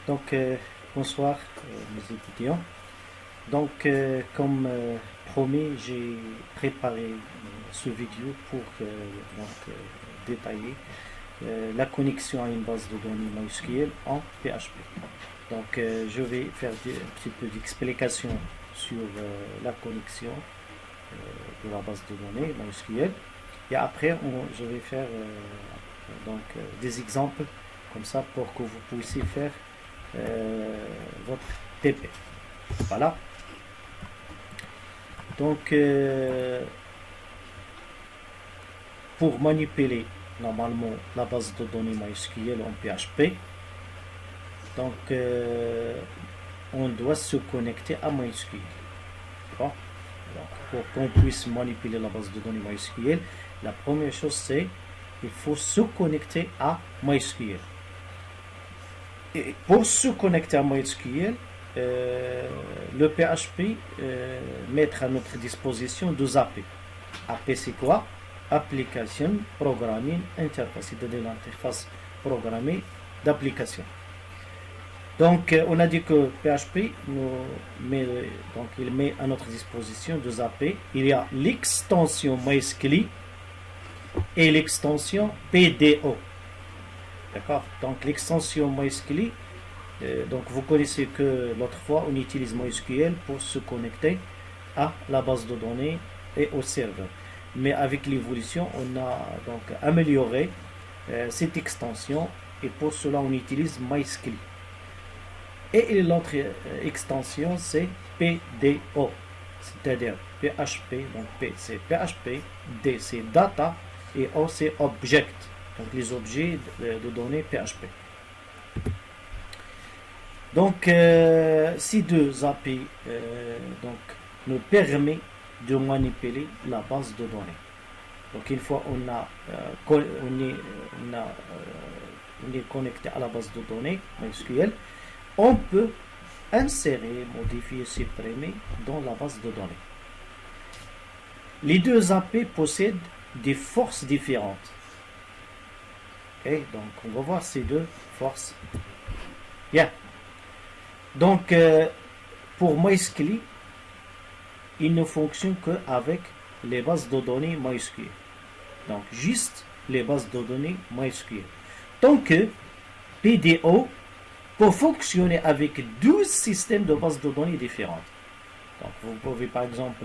Donc, bonsoir mes étudiants. Donc, comme promis, j'ai préparé ce vidéo pour détailler la connexion à une base de données MySQL en PHP. Donc, je vais faire un petit peu d'explication sur la connexion de la base de données MySQL. Et après, je vais faire des exemples comme ça pour que vous puissiez faire votre TP. Voilà. Donc, pour manipuler normalement la base de données MySQL en PHP, donc on doit se connecter à MySQL. Bon. Donc, pour qu'on puisse manipuler la base de données MySQL, la première chose c'est qu'il faut se connecter à MySQL. Et pour se connecter à MySQL, le PHP mettre à notre disposition deux AP. AP c'est quoi? Application Programming Interface, c'est-à-dire l'interface programmée d'application. Donc on a dit que PHP il met à notre disposition deux AP. Il y a l'extension MySQL et l'extension PDO. D'accord? Donc l'extension MySQL, donc vous connaissez que l'autre fois on utilise MySQL pour se connecter à la base de données et au serveur. Mais avec l'évolution, on a donc amélioré cette extension et pour cela on utilise MySQL. Et l'autre extension c'est PDO, c'est-à-dire PHP, donc P c'est PHP, D c'est Data et O c'est Object, donc les objets de données PHP. Donc ces deux API nous permettent de manipuler la base de données. Donc une fois on est connecté à la base de données MySQL, on peut insérer, modifier, supprimer dans la base de données. Les deux AP possèdent des forces différentes. Okay? Donc on va voir ces deux forces. Bien. Donc pour MySQL, il ne fonctionne qu'avec les bases de données MySQL. Donc juste les bases de données MySQL. Tant que PDO peut fonctionner avec 12 systèmes de bases de données différentes. Donc vous pouvez par exemple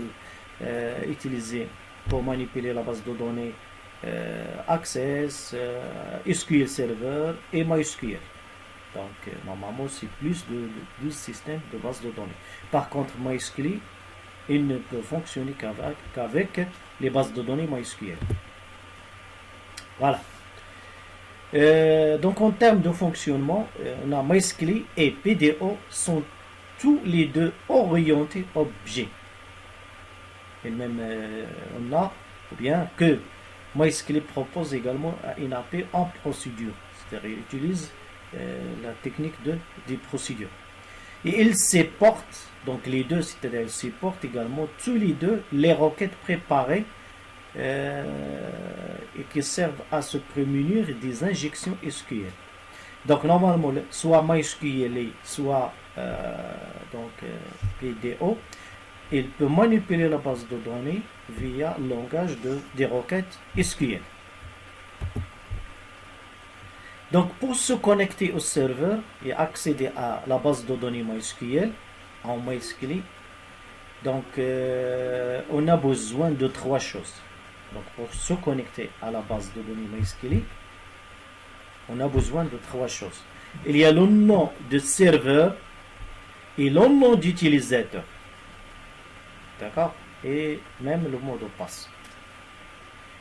utiliser pour manipuler la base de données Access, SQL Server et MySQL. Donc normalement c'est plus de 12 systèmes de bases de données. Par contre MySQL, il ne peut fonctionner qu'avec les bases de données MySQL. Voilà. Donc en termes de fonctionnement, on a MySQL et PDO sont tous les deux orientés objets. Et même on a bien que MySQL propose également une AP en procédure, c'est-à-dire il utilise la technique des procédures. Et il supporte, donc les deux, c'est-à-dire il supporte également tous les deux les requêtes préparées et qui servent à se prémunir des injections SQL. Donc normalement, soit MySQL, soit PDO, il peut manipuler la base de données via le langage des requêtes SQL. Donc pour se connecter au serveur et accéder à la base de données MySQL, en MySQL, donc on a besoin de trois choses. Donc pour se connecter à la base de données MySQL, on a besoin de trois choses. Il y a le nom de serveur et le nom d'utilisateur. D'accord? Et même le mot de passe.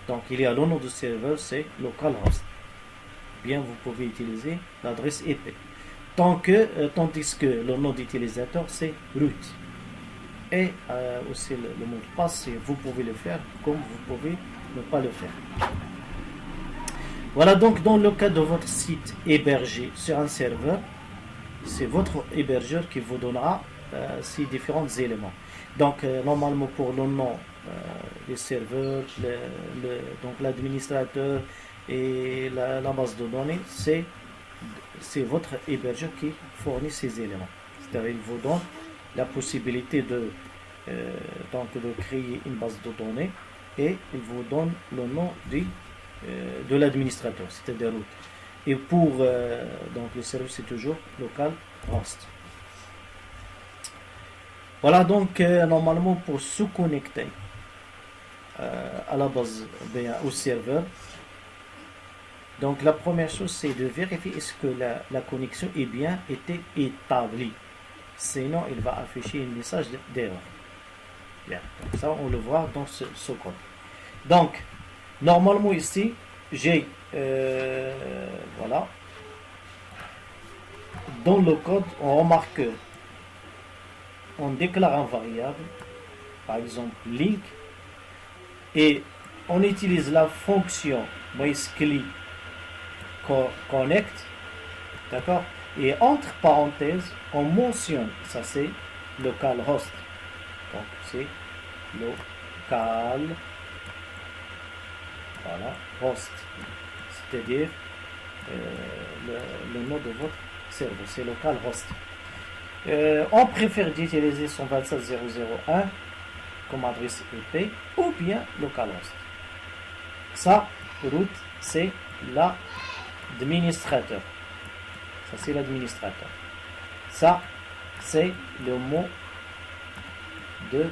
Donc il y a le nom de serveur, c'est localhost. Bien, vous pouvez utiliser l'adresse IP. Tandis que le nom d'utilisateur, c'est root. Et aussi le mot de passe, vous pouvez le faire comme vous pouvez ne pas le faire. Voilà, donc dans le cas de votre site hébergé sur un serveur, c'est votre hébergeur qui vous donnera ces différents éléments. Donc normalement pour le nom des serveurs, donc l'administrateur et la base de données, c'est c'est votre hébergeur qui fournit ces éléments. C'est-à-dire, il vous donne la possibilité donc de créer une base de données et il vous donne le nom de l'administrateur, c'est-à-dire root. Et pour donc le serveur, c'est toujours localhost. Voilà donc normalement pour se connecter à la base, bien, au serveur. Donc la première chose, c'est de vérifier est-ce que la connexion est bien été établie. Sinon, il va afficher un message d'erreur. Bien, donc ça on le voit dans ce code. Donc normalement ici, j'ai voilà. Dans le code, on remarque que on déclare un variable, par exemple link, et on utilise la fonction MySQL connect, d'accord, et entre parenthèses on mentionne, ça c'est localhost, donc c'est local, voilà, host, c'est-à-dire le nom de votre serveur, c'est localhost. On préfère d'utiliser 127.0.0.1 comme adresse IP ou bien localhost. Ça, root, c'est l'administrateur. Ça, c'est l'administrateur. Ça, c'est le mot de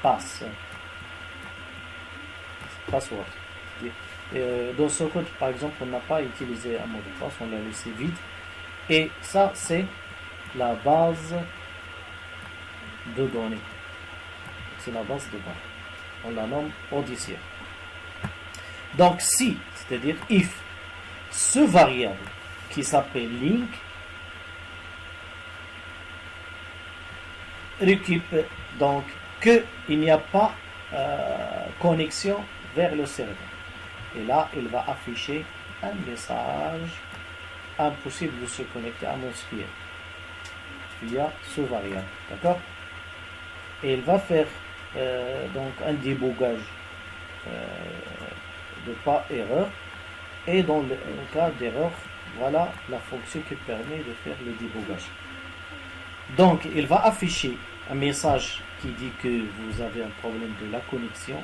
passe. Password. Dans ce code, par exemple, on n'a pas utilisé un mot de passe, on l'a laissé vide. Et ça, c'est la base de données. C'est la base de données. On la nomme Odyssey. Donc si, c'est-à-dire if, ce variable qui s'appelle link récupère donc qu'il n'y a pas connexion vers le serveur. Et là, il va afficher un message impossible de se connecter à MySQL via ce variable, d'accord? Et il va faire donc un débogage de pas erreur, et dans le cas d'erreur, voilà la fonction qui permet de faire le débogage. Donc il va afficher un message qui dit que vous avez un problème de la connexion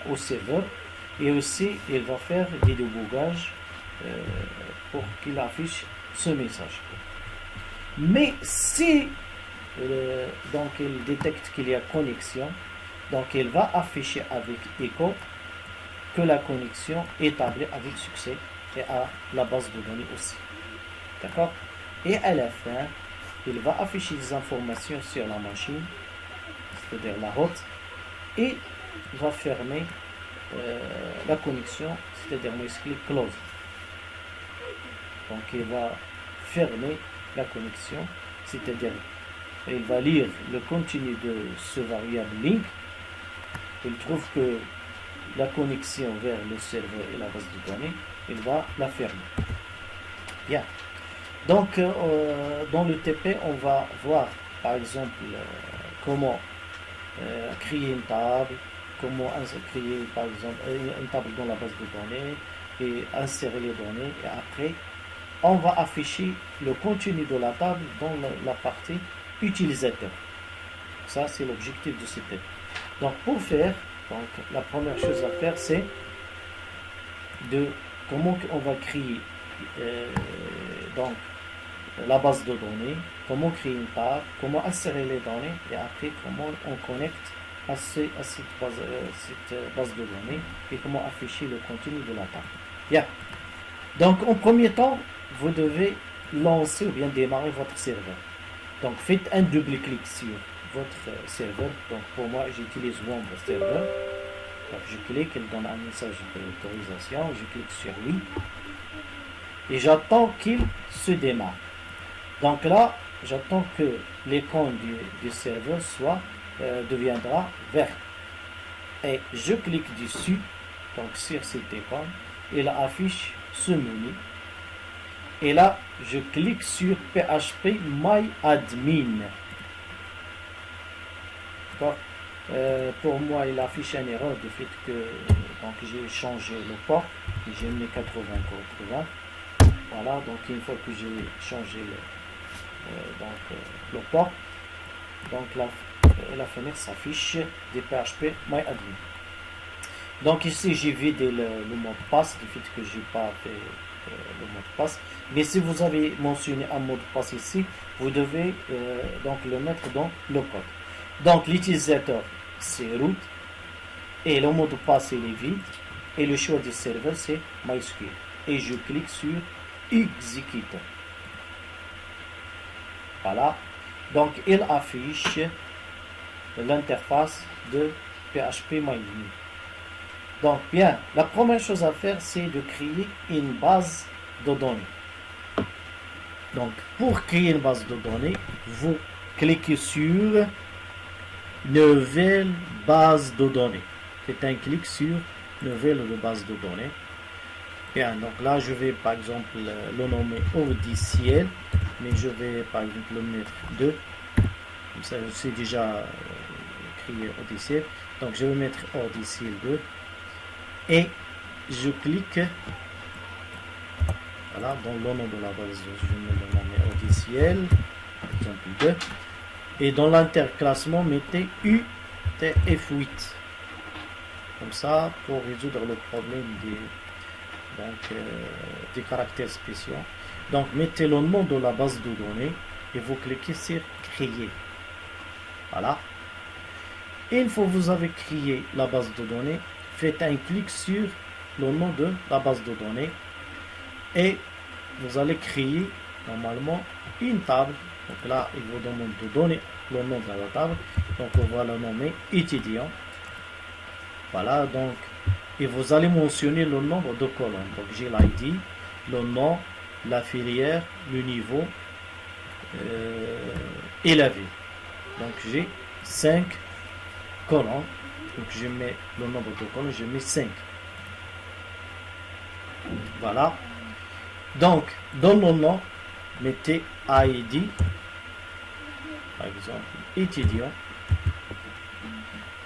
au serveur, et aussi il va faire des débogages pour qu'il affiche ce message. Mais si donc il détecte qu'il y a connexion, donc il va afficher avec echo que la connexion est établie avec succès, et à la base de données aussi, d'accord. Et à la fin, il va afficher des informations sur la machine, c'est-à-dire la hôte, et il va fermer la connexion, c'est-à-dire MySQL close. Donc il va fermer la connexion, c'est-à-dire il va lire le contenu de ce variable link. Il trouve que la connexion vers le serveur et la base de données, il va la fermer. Bien. Donc dans le TP, on va voir par exemple comment créer une table, comment créer par exemple une table dans la base de données et insérer les données, et après on va afficher le contenu de la table dans la partie utilisateur. Ça, c'est l'objectif de ce TP. Donc pour faire, donc la première chose à faire, c'est de comment on va créer donc la base de données, comment créer une table, comment insérer les données, et après comment on connecte à cette base de données, et comment afficher le contenu de la table. Bien. Donc en premier temps, vous devez lancer ou bien démarrer votre serveur. Donc faites un double-clic sur votre serveur. Donc pour moi, j'utilise Womb Server. Donc je clique, il donne un message d'autorisation, je clique sur oui, et j'attends qu'il se démarre. Donc là, j'attends que l'écran du serveur deviendra vert. Et je clique dessus, donc sur cet écran, il affiche ce menu. Et là, je clique sur PHP MyAdmin. Pour moi, il affiche une erreur du fait que donc j'ai changé le port, j'ai mis 80. Voilà, donc une fois que j'ai changé le port, donc la fenêtre s'affiche des PHP MyAdmin. Donc ici j'ai vidé le mot de passe, du fait que j'ai pas fait le mot de passe. Mais si vous avez mentionné un mot de passe ici, vous devez donc le mettre dans le code. Donc l'utilisateur c'est root et le mot de passe il est vide et le choix du serveur c'est MySQL. Et je clique sur Execute. Voilà. Donc il affiche l'interface de PHP MyAdmin. Donc bien, la première chose à faire c'est de créer une base de données. Donc pour créer une base de données, vous cliquez sur Nouvelle base de données. Faites un clic sur Nouvelle base de données. Bien, donc là je vais par exemple le nommer Ordiciel, mais je vais par exemple le mettre 2. Comme ça je sais déjà créer Ordiciel. Donc je vais mettre Ordiciel 2. Et je clique voilà, dans le nom de la base, je vais le nommer Ordiciel, par exemple 2. Et dans l'interclassement, mettez UTF-8. Comme ça, pour résoudre le problème des caractères spéciaux. Donc, mettez le nom de la base de données et vous cliquez sur Créer. Voilà. Et une fois que vous avez créé la base de données, faites un clic sur le nom de la base de données et vous allez créer normalement une table. Donc là, il vous demande de donner le nom de la table. Donc on va la nommer étudiant. Voilà, donc et vous allez mentionner le nombre de colonnes. Donc j'ai l'ID, le nom, la filière, le niveau et la ville. Donc j'ai 5 colonnes. Donc je mets le nombre de colonnes, je mets 5. Voilà. Donc, dans le nom, mettez ID, par exemple, étudiant.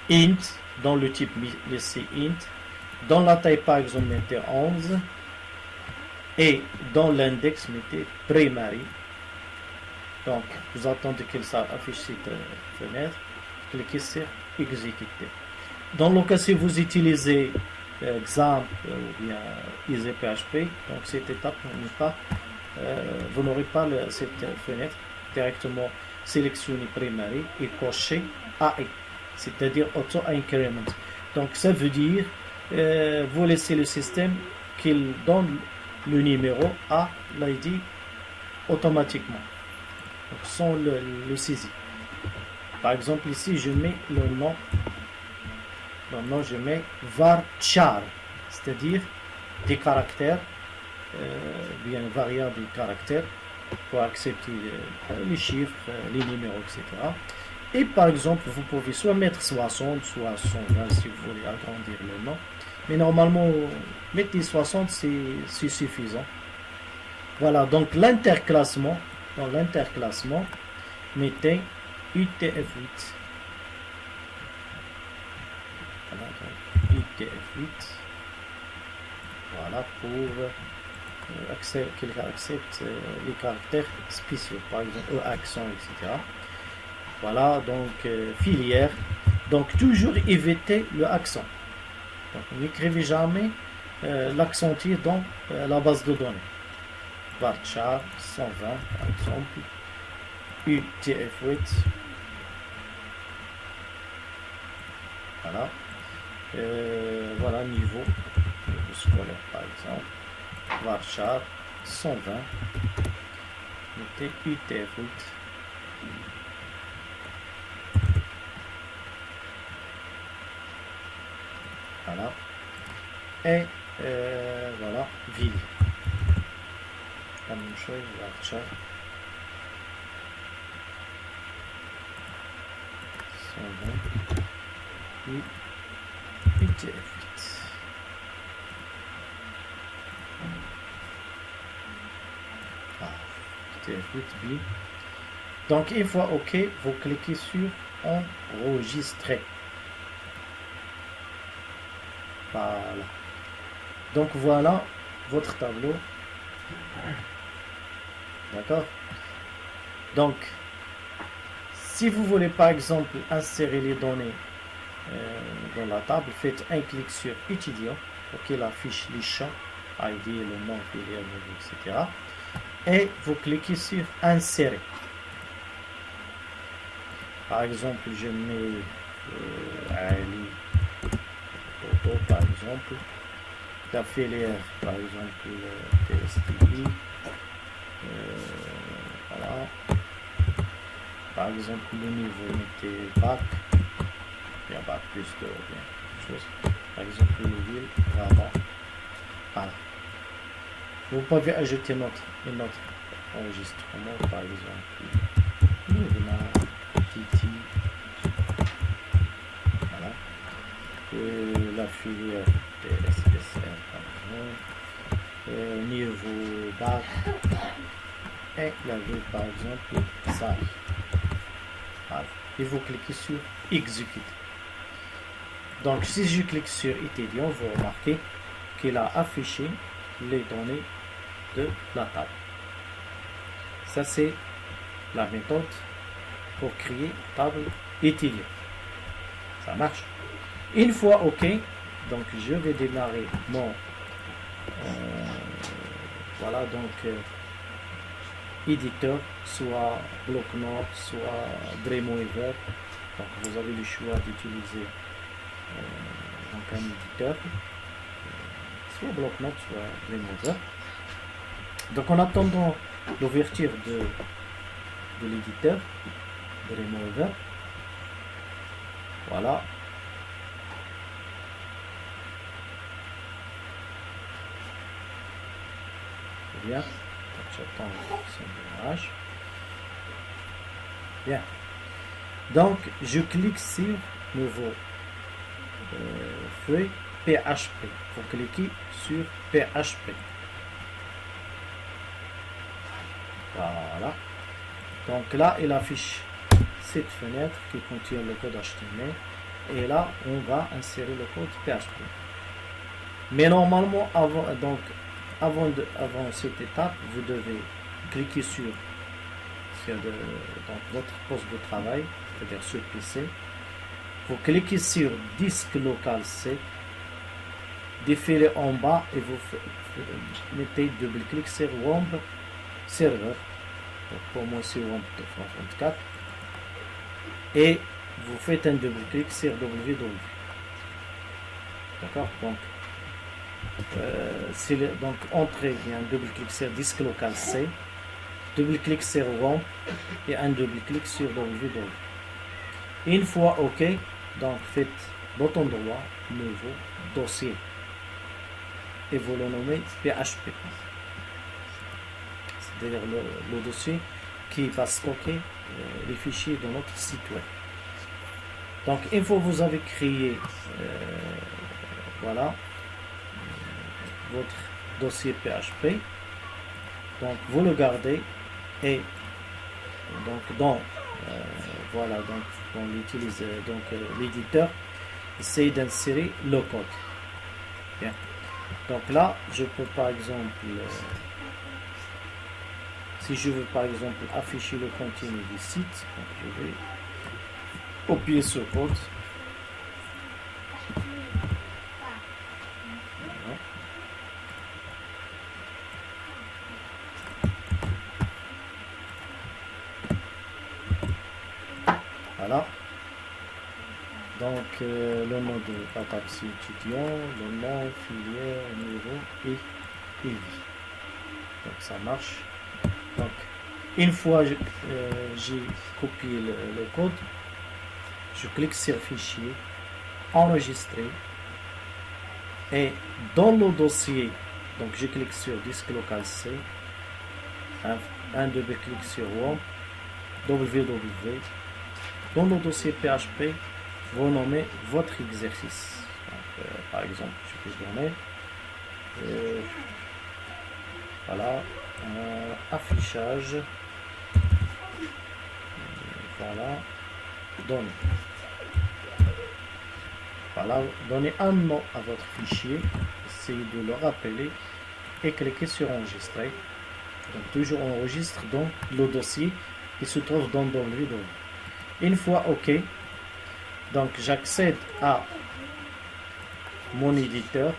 Int, dans le type, laissez int. Dans la taille, par exemple, mettez 11. Et dans l'index, mettez primary. Donc, vous attendez qu'il s'affiche cette fenêtre. Cliquez sur exécuter. Dans le cas si vous utilisez XAMPP ou bien EasyPHP, donc cette étape vous n'aurez pas cette fenêtre directement sélectionner primary et cocher AI, c'est-à-dire auto increment. Donc ça veut dire vous laissez le système qu'il donne le numéro à l'ID automatiquement, donc sans le saisir. Par exemple ici je mets le nom. Maintenant, je mets varchar, c'est-à-dire des caractères, bien variables caractères, pour accepter les chiffres, les numéros, etc. Et par exemple, vous pouvez soit mettre 60, soit 120 si vous voulez agrandir le nom. Mais normalement, mettez 60, c'est suffisant. Voilà, donc l'interclassement, dans l'interclassement, mettez UTF-8. Voilà, donc UTF-8. Voilà, pour qu'il accepte les caractères spéciaux, par exemple accent, etc. Voilà, donc filière. Donc toujours éviter le accent. Donc n'écrivez jamais l'accentuer dans la base de données. Varchar 120 par exemple. UTF-8. Voilà. Voilà, niveau scolaire par exemple. Varchar 120. Mettez UTF-8. Voilà. Et voilà, ville. La même chose, Varchar 120. Et UTF-8. UTF-8B. Donc une fois OK, vous cliquez sur enregistrer. Voilà. Donc voilà votre tableau D'accord? Donc, si vous voulez par exemple insérer les données dans la table, faites un clic sur étudiant pour qu'il affiche les champs, ID, le nom, filière, etc. Et vous cliquez sur insérer. Par exemple, je mets Ali Toto, par exemple. La filière, par exemple, TSTI. Voilà. Par exemple, le niveau, mettez bac. Il y a bac plus de bien chose. Par exemple, le ville, voilà. Voilà. Vous pouvez ajouter une autre enregistrement, par exemple. Titi. Voilà. La filière TSSR, par exemple. Niveau bac. Et la ville, par exemple, ça. Voilà. Et vous cliquez sur exécuter. Donc, si je clique sur étudiant, vous remarquez qu'il a affiché les données de la table. Ça, c'est la méthode pour créer table étudiant. Ça marche. Une fois OK, donc je vais démarrer mon voilà, donc éditeur, soit bloc-notes, soit Dreamweaver. Donc vous avez le choix d'utiliser donc un éditeur, soit bloc-notes, soit Dreamweaver. Donc en attendant l'ouverture de l'éditeur Dreamweaver, voilà. Bien. J'attends son démarrage. Bien. Donc, je clique sur nouveau feuille PHP. Vous cliquez sur PHP. Voilà. Donc là, il affiche cette fenêtre qui contient le code HTML. Et là, on va insérer le code PHP. Mais normalement, avant cette étape, vous devez cliquer sur donc votre poste de travail, c'est-à-dire sur PC. Vous cliquez sur disque local C, défilez en bas et vous mettez double-clic sur WAMP serveur. Donc pour moi, c'est WAMP 364. Et vous faites un double-clic sur www. D'accord? Donc entrée, il y a un double-clic sur disque local C, double-clic sur WAMP et un double-clic sur www. Une fois OK, donc faites bouton droit, nouveau, dossier, et vous le nommez PHP. C'est-à-dire le dossier qui va stocker les fichiers de notre site web. Donc une fois que vous avez créé voilà votre dossier PHP, donc vous le gardez et donc voilà, donc on utilise donc l'éditeur, essaye d'insérer le code. Bien. Donc là, je peux par exemple si je veux par exemple afficher le contenu du site, donc je vais copier ce code. Voilà. Donc le nom de la table c'est étudiant, le nom, filière, niveau et vie. Donc ça marche. Donc une fois j'ai copié le code, je clique sur fichier, enregistrer, et dans le dossier, donc je clique sur disque local C, un double clic sur WAMP, www. Dans le dossier PHP, vous nommez votre exercice. Donc, par exemple, je peux donner voilà, affichage, voilà, donner. Voilà, donnez un nom à votre fichier, essayez de le rappeler et cliquez sur enregistrer. Donc toujours enregistre donc le dossier qui se trouve dans www. Une fois OK, donc j'accède à mon éditeur,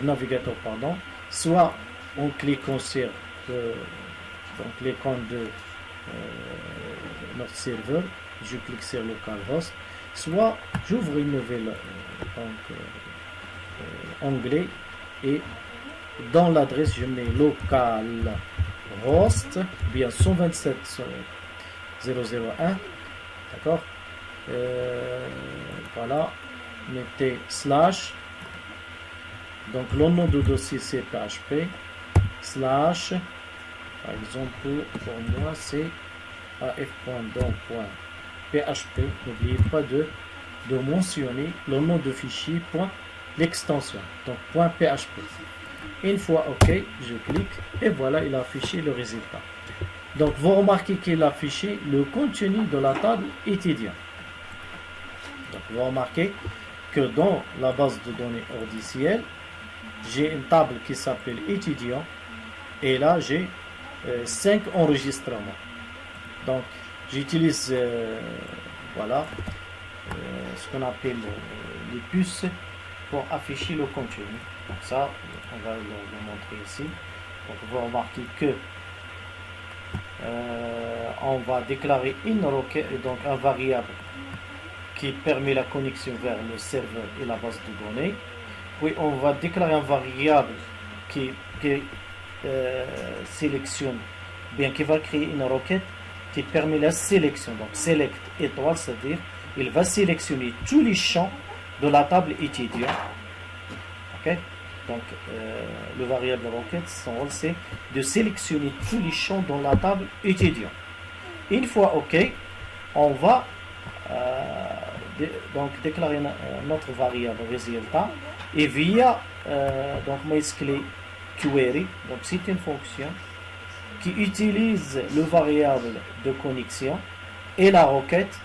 navigateur pardon, soit en cliquant sur donc l'écran de notre serveur, je clique sur localhost, soit j'ouvre une nouvelle onglet et dans l'adresse je mets localhost bien 127.0.0.1, d'accord, voilà, mettez slash, donc le nom du dossier c'est PHP slash, par exemple pour moi c'est af.don.php. N'oubliez pas de mentionner le nom de fichier l'extension, donc .php. Une fois OK, je clique et voilà, il a affiché le résultat. Donc vous remarquez qu'il a affiché le contenu de la table étudiant. Donc vous remarquez que dans la base de données ordiciel, j'ai une table qui s'appelle étudiant et là j'ai 5 enregistrements. Donc j'utilise voilà ce qu'on appelle les puces pour afficher le contenu. Donc ça, on va le montrer ici. Donc vous remarquez que on va déclarer une requête, donc un variable qui permet la connexion vers le serveur et la base de données. Puis on va déclarer un variable qui sélectionne, bien qui va créer une requête qui permet la sélection. Donc select étoile, c'est-à-dire il va sélectionner tous les champs de la table étudiant. Ok, donc le variable requête, son rôle c'est de sélectionner tous les champs dans la table étudiant. Une fois OK, on va donc déclarer notre variable résultat et via donc MySQL query, donc c'est une fonction qui utilise le variable de connexion et la requête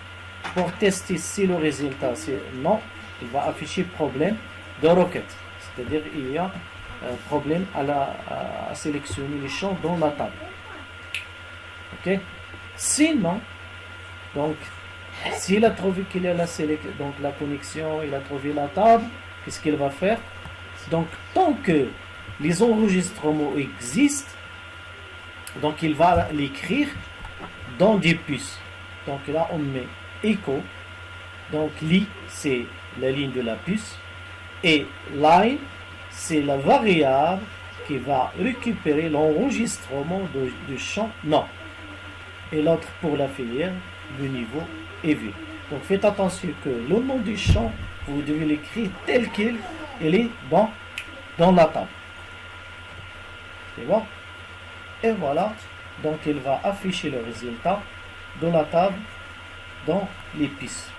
pour tester si le résultat c'est non, il va afficher problème de requête, c'est-à-dire il y a un problème à sélectionner les champs dans la table. Ok, sinon, donc s'il a trouvé qu'il y a donc la connexion, il a trouvé la table, qu'est-ce qu'il va faire? Donc tant que les enregistrements existent, donc il va l'écrire dans des puces. Donc là on met echo, donc li c'est la ligne de la puce et line c'est la variable qui va récupérer l'enregistrement du champ non, et l'autre pour la filière du niveau est vu. Donc faites attention que le nom du champ vous devez l'écrire tel qu'il est dans la table. C'est bon? Et voilà, donc il va afficher le résultat de la table dans les pistes.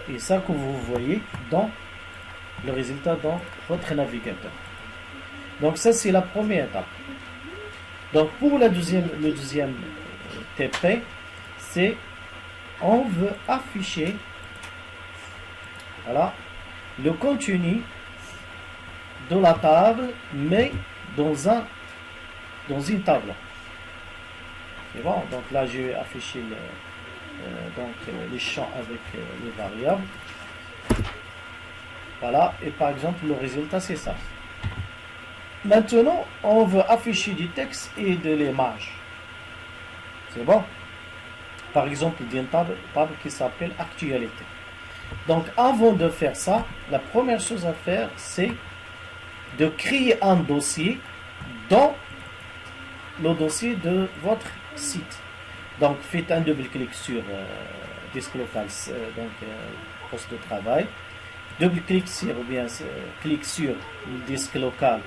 Et ça que vous voyez dans le résultat dans votre navigateur. Donc ça c'est la première étape. Donc pour le deuxième TP, c'est on veut afficher voilà, le contenu de la table mais dans une table. C'est bon, donc là je vais afficher les champs avec les variables. Voilà, et par exemple le résultat c'est ça. Maintenant on veut afficher du texte et de l'image. C'est bon. Par exemple d'une table qui s'appelle actualité. Donc avant de faire ça, la première chose à faire c'est de créer un dossier dans le dossier de votre site. Donc faites un double-clic sur disque local, poste de travail. Double-clic sur ou bien clic sur le disque local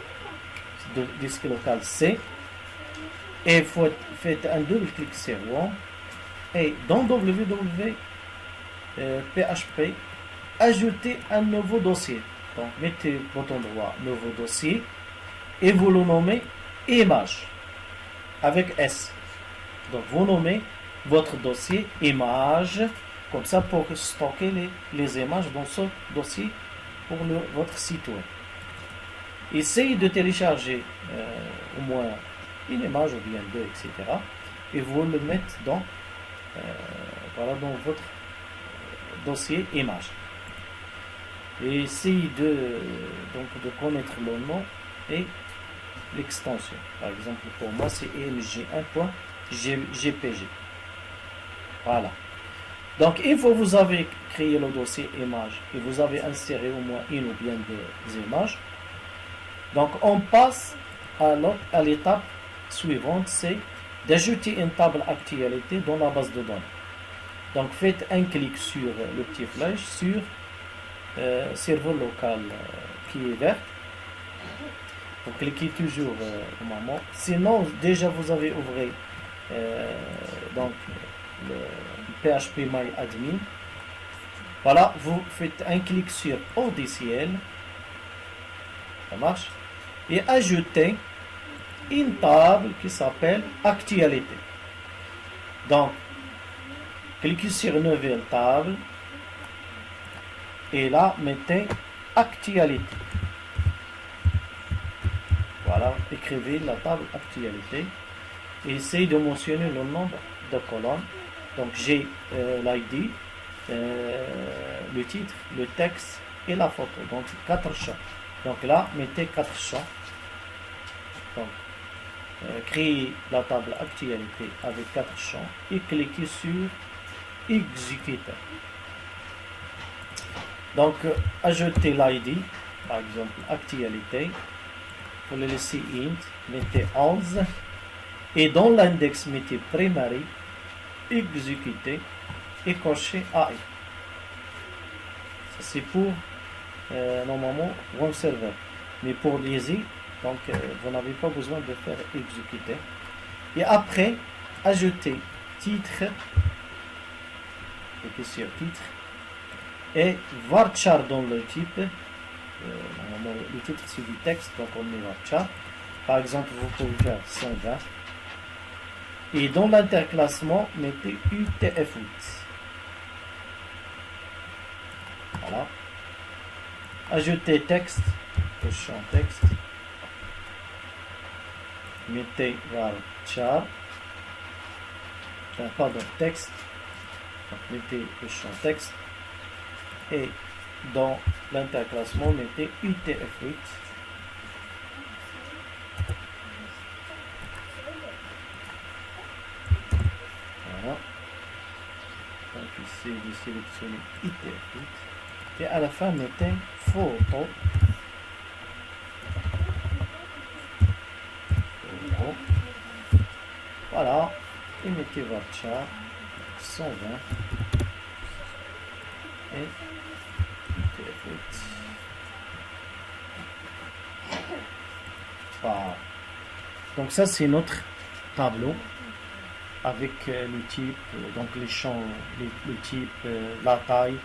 C et faites un double-clic sur One et dans www.php ajoutez un nouveau dossier. Donc mettez le bouton droit nouveau dossier et vous le nommez image avec S. Donc vous nommez votre dossier image comme ça pour stocker les images dans ce dossier pour votre site web. Essayez de télécharger au moins une image ou bien deux, etc. Et vous le mettez dans votre dossier image. Et essayez de connaître le nom et l'extension. Par exemple, pour moi, c'est img1.jpg. Voilà. Donc, une fois que vous avez créé le dossier image et vous avez inséré au moins une ou bien deux images, donc on passe à l'étape suivante, c'est d'ajouter une table actualité dans la base de données. Donc, faites un clic sur le petit flèche sur serveur local qui est vert. Vous cliquez toujours au moment. Sinon, déjà vous avez ouvert donc le PHPMyAdmin. Voilà, vous faites un clic sur ODCL. Ça marche. Et ajoutez une table qui s'appelle Actualité. Donc, cliquez sur Nouvelle table. Et là, mettez Actualité. Voilà, écrivez la table Actualité. Et essayez de mentionner le nombre de colonnes. Donc, j'ai l'ID, le titre, le texte et la photo. Donc, 4 champs. Donc là, mettez 4 champs. Donc, créez la table Actualité avec 4 champs et cliquez sur Exécuter. Donc, ajoutez l'ID, par exemple, Actualité. Pour le laisser int, mettez 11. Et dans l'index, mettez primary, exécuter et cochez AI. Ça, c'est pour normalement one server. Mais pour Lazy, donc vous n'avez pas besoin de faire exécuter. Et après, ajoutez titre, cliquez sur titre, et varchar dans le type. Normalement, le titre c'est du texte, donc on met varchar. Par exemple, vous pouvez faire 120. Et dans l'interclassement, mettez UTF-8. Voilà. Ajoutez texte, le champ texte. Mettez varchar. Pardon, texte. Donc, mettez le champ texte. Et dans l'interclassement, mettez UTF-8. Voilà. Donc ici, de sélectionner UTF-8. Et à la fin, mettez photo. Voilà. Et mettez varchar 120. Et UTF-8. Voilà. Donc ça, c'est notre tableau avec le type, donc les champs, le type, la taille,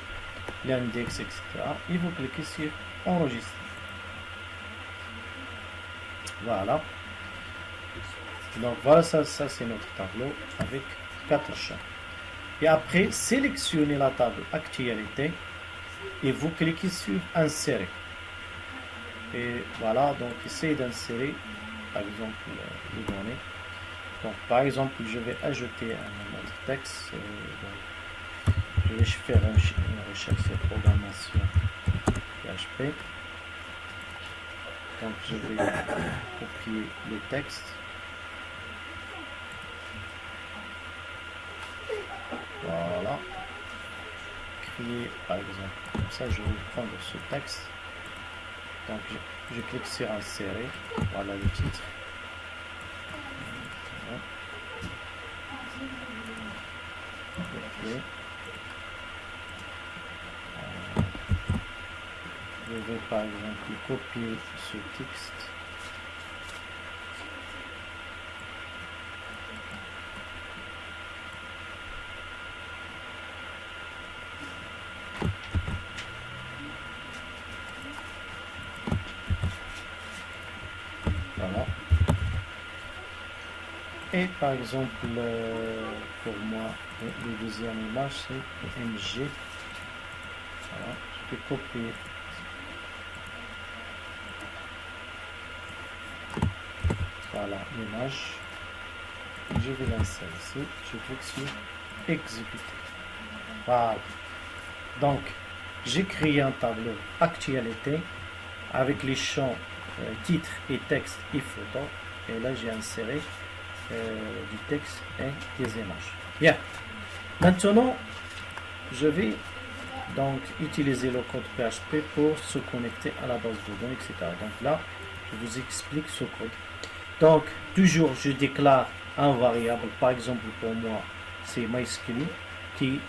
l'index, etc. Et vous cliquez sur enregistrer. Voilà. Donc voilà, ça c'est notre tableau avec 4 champs. Et après, sélectionnez la table Actualité et vous cliquez sur Insérer. Et voilà, donc essayez d'insérer, par exemple, les données. Donc, par exemple, je vais ajouter un autre texte. Je vais faire une recherche sur programmation PHP. Donc, je vais copier le texte. Voilà. Créer, par exemple, comme ça, je vais prendre ce texte. Donc, je clique sur Insérer. Voilà le titre. Okay. Je vais par exemple copier ce texte. Voilà. Et par exemple, pour moi, le deuxième image, c'est MG. Voilà. Je peux copier Voilà l'image. Je vais l'insérer ici. Je clique sur exécuter. Voilà. Donc, j'ai créé un tableau actualité avec les champs titre et texte et photo. Et là, j'ai inséré du texte et des images. Bien. Maintenant, je vais donc utiliser le code PHP pour se connecter à la base de données, etc. Donc là, je vous explique ce code. Donc, toujours, je déclare un variable. Par exemple, pour moi, c'est MySQL qui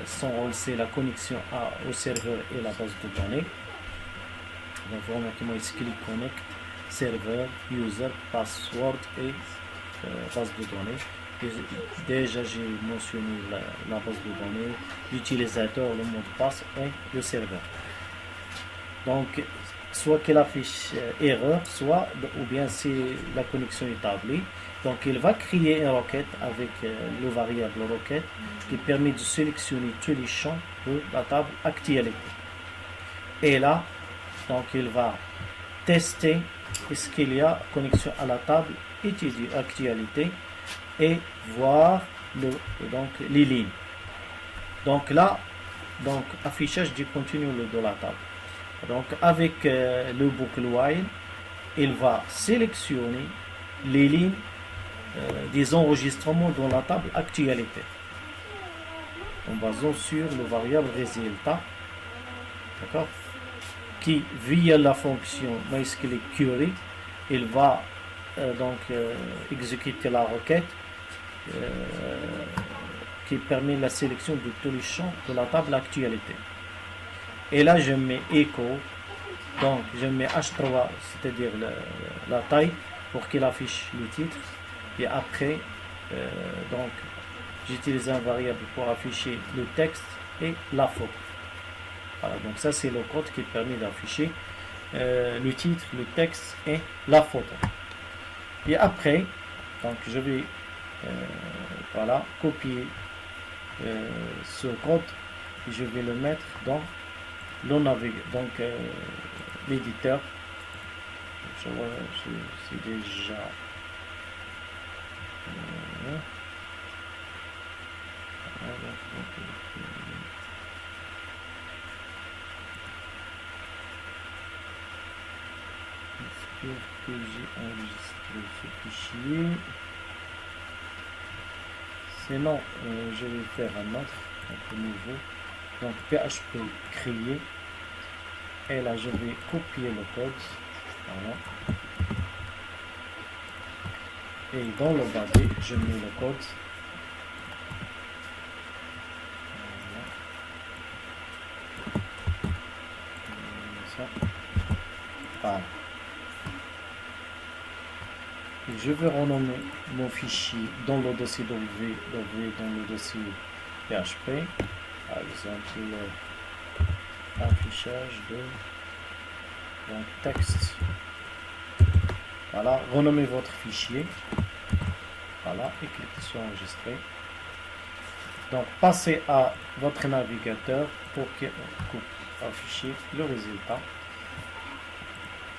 son rôle, c'est la connexion au serveur et la base de données. Donc, vraiment, MySQL connect, serveur, user, password et base de données. Déjà, j'ai mentionné la base de données, l'utilisateur, le mot de passe et le serveur. Donc, soit qu'il affiche erreur, soit ou bien c'est la connexion établie. Donc, il va créer une requête avec le variable requête qui permet de sélectionner tous les champs de la table actualité. Et là, donc, il va tester est-ce qu'il y a connexion à la table étudier actualité et voir donc, les lignes. Donc là, donc, affichage du contenu de la table. Donc avec le boucle while, il va sélectionner les lignes des enregistrements dans la table actualité en basant sur le variable résultat, d'accord, qui via la fonction MySQL query, il va donc exécuter la requête qui permet la sélection de tous les champs de la table actualité. Et là, je mets echo, donc je mets H3, c'est-à-dire la taille, pour qu'il affiche le titre. Et après, donc, j'utilise un variable pour afficher le texte et la photo. Voilà, donc ça, c'est le code qui permet d'afficher le titre, le texte et la photo. Et après, donc, je vais voilà, copier ce code et je vais le mettre dans le navigateur, donc l'éditeur. Je vois, c'est déjà j'espère que j'ai enregistré ce fichier. Sinon, je vais faire un autre, donc nouveau. Donc PHP créer. Et là, je vais copier le code. Voilà. Et dans le body, je mets le code. Voilà. Voilà. Et je vais renommer mon fichier dans le dossier W, dans le dossier PHP. Par exemple, affichage de texte. Voilà, renommez votre fichier. Voilà, et cliquez sur enregistrer. Donc, passez à votre navigateur pour afficher le résultat.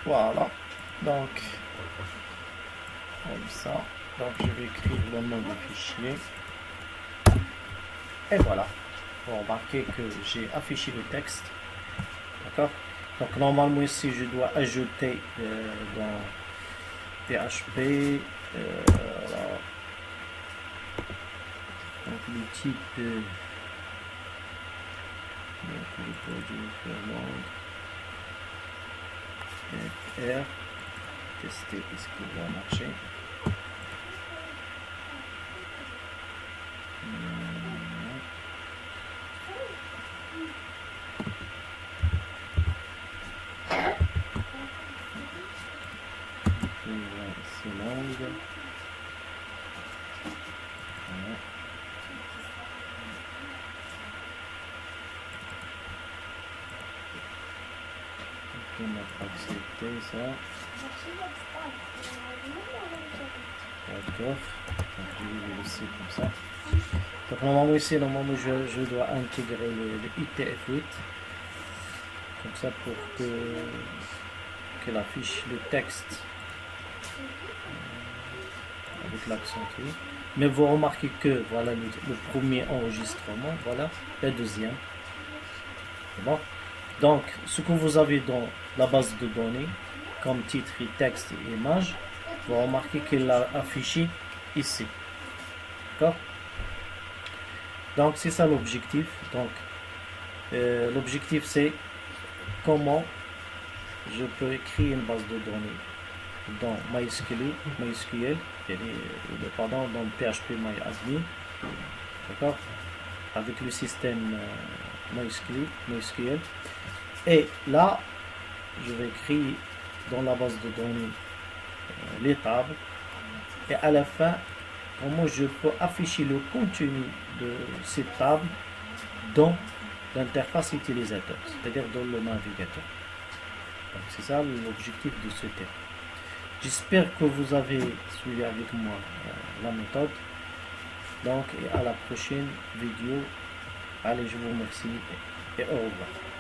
Voilà, donc, comme ça. Donc, je vais écrire le nom du fichier. Et voilà. Vous remarquez que j'ai affiché le texte. D'accord. Donc, normalement, ici, je dois ajouter dans PHP. Voilà. Donc, le type le produit R. Tester est-ce qu'il va marcher. C'est longue. Voilà. On va accepter ça. D'accord. Donc je vais le laisser comme ça. Donc normalement ici, je dois intégrer le ITF8. Comme ça pour qu'il affiche le texte avec l'accent qui. Mais vous remarquez que voilà le premier enregistrement, voilà le deuxième. Bon. Donc, ce que vous avez dans la base de données, comme titre, et texte et image, vous remarquez qu'il l'a affiché ici. D'accord? Donc, c'est ça l'objectif. Donc, l'objectif, c'est comment je peux écrire une base de données dans MySQL, pardon, dans PHP MyAdmin, d'accord, avec le système MySQL. Et là, je vais écrire dans la base de données les tables. Et à la fin, comment je peux afficher le contenu de ces tables dans l'interface utilisateur, c'est-à-dire dans le navigateur. C'est ça l'objectif de ce thème. J'espère que vous avez suivi avec moi la méthode. Donc, et à la prochaine vidéo. Allez, je vous remercie et au revoir.